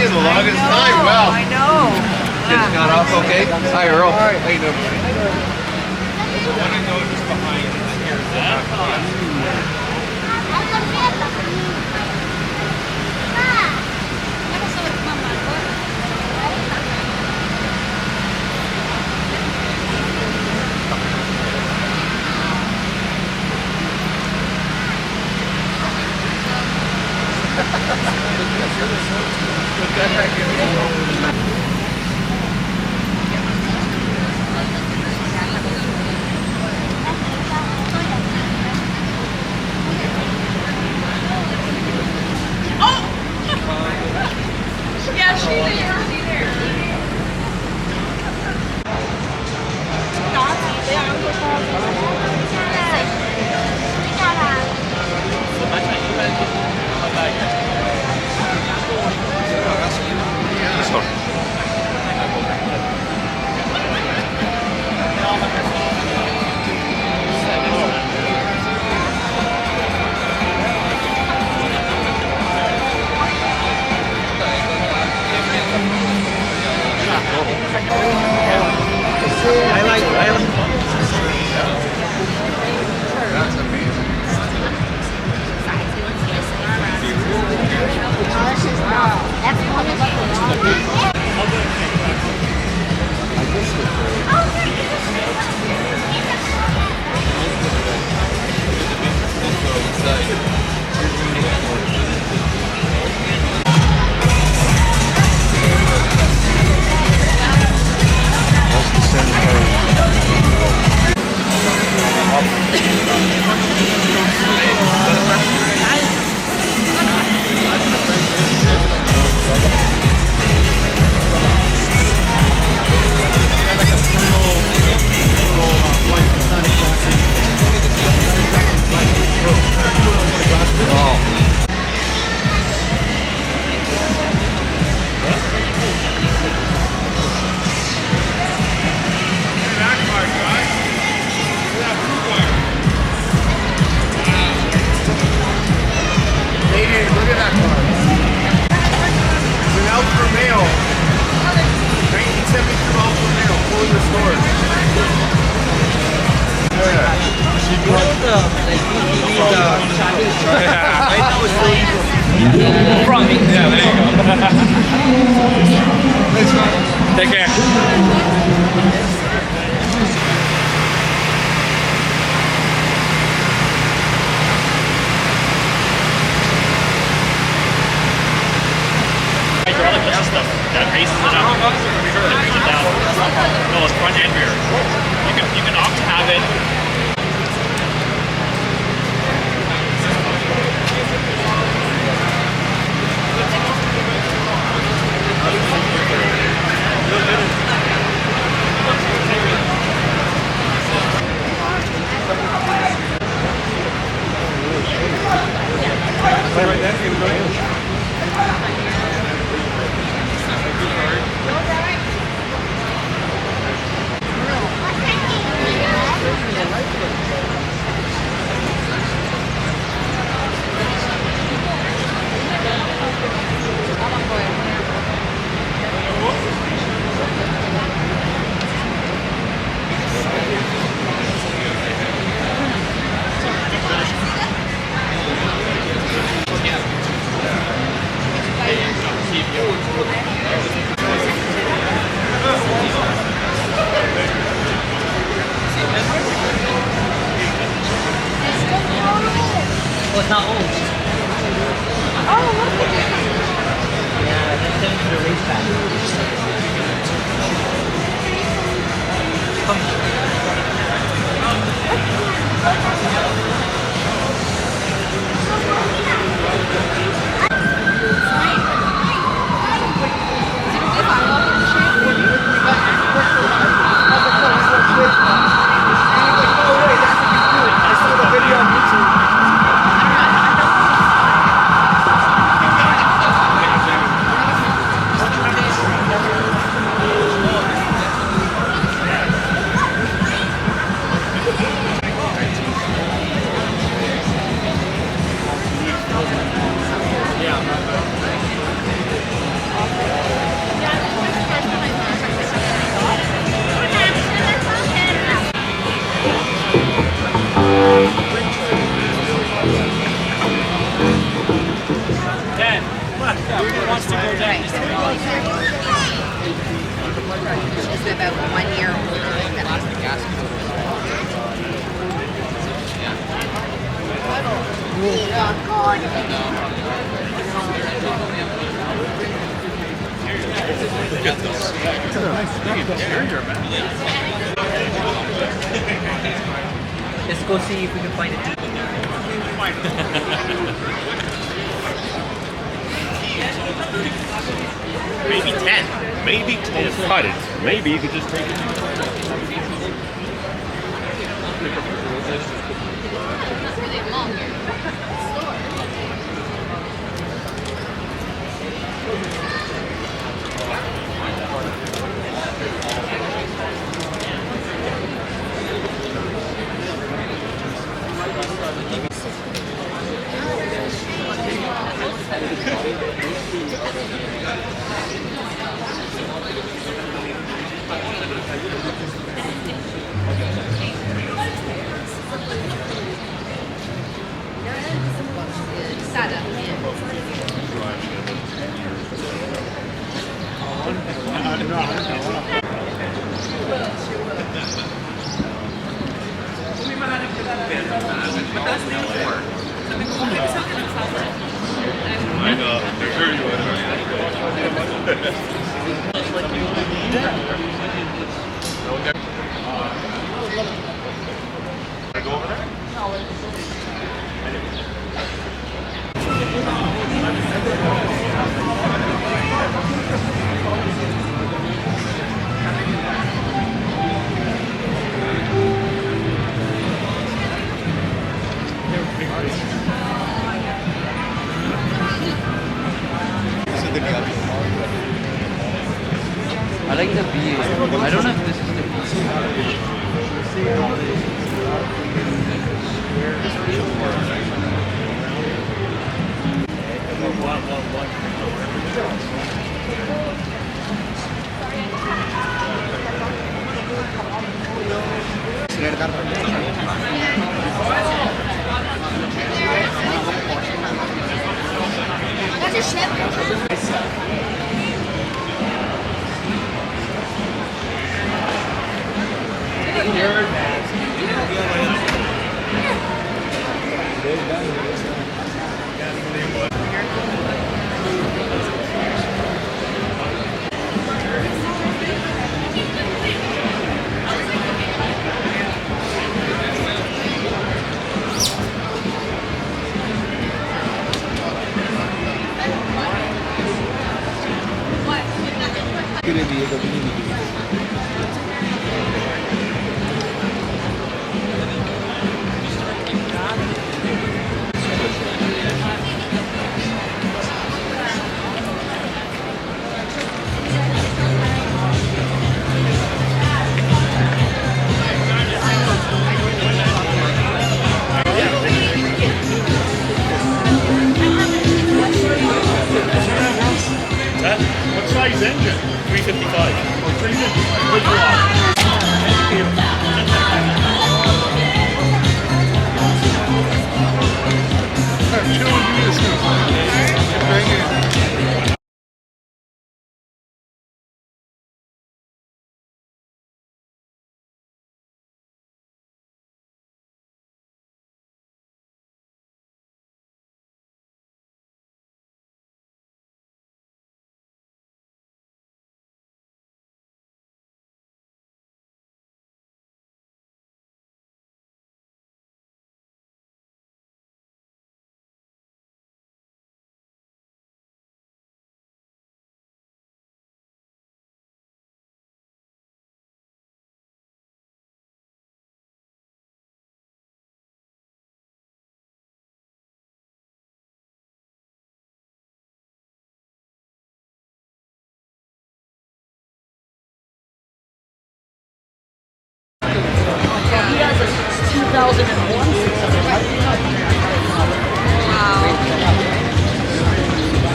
the longest time. Wow. I know. Kids got off okay? Hi, Earl. How you doing? Yeah, she's there. She's there. That's amazing. Lady, look at that car. It's an Alfa Romeo. 1972 Alfa Romeo, fully restored. Take care. Hydraulic stuff that raises it up. That brings it down. No, it's front and rear. You can opt to have it. Oh, it's not old. Oh, look at that. Yeah, that's them for the race back. Let's go see if we can find it. Maybe 10. Maybe 10. Cut it. Maybe you could just take it. Really long here. Sada. I know. I'm sure you would. Go over there? I like the view. I don't know if this is the That's a ship. What size engine? 355. Oh, 350. Good job.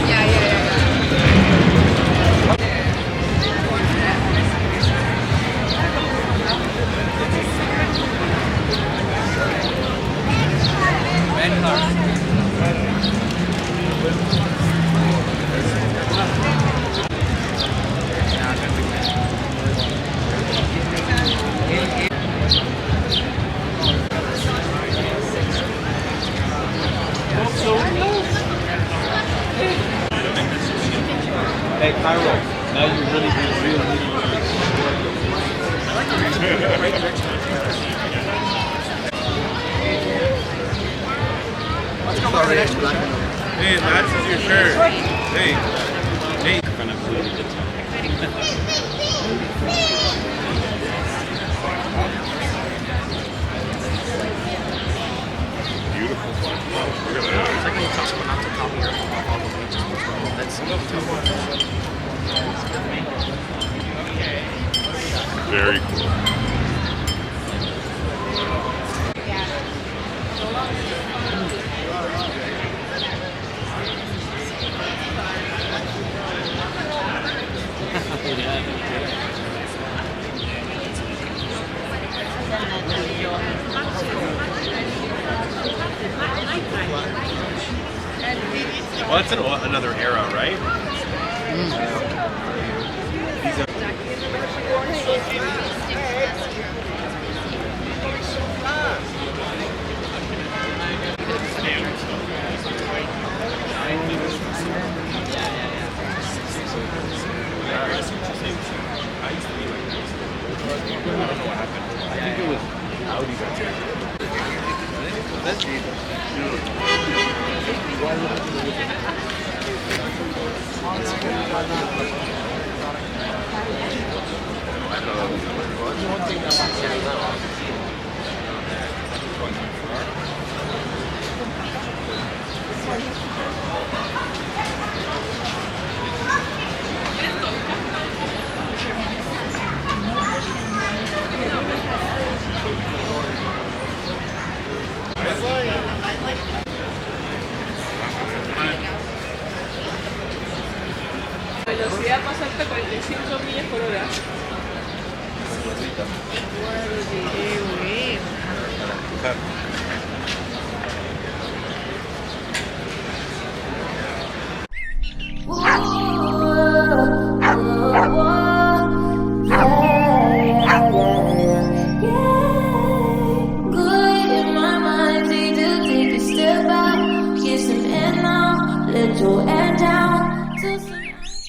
Yeah, yeah, yeah. Sure. Hey. Hey. Beautiful. Look at that. It's like when you tell someone not to copy your all the way just what's wrong. That's Very cool. Well, that's another era, right? Velocidad más alta 45 millas por hora. Little air down to some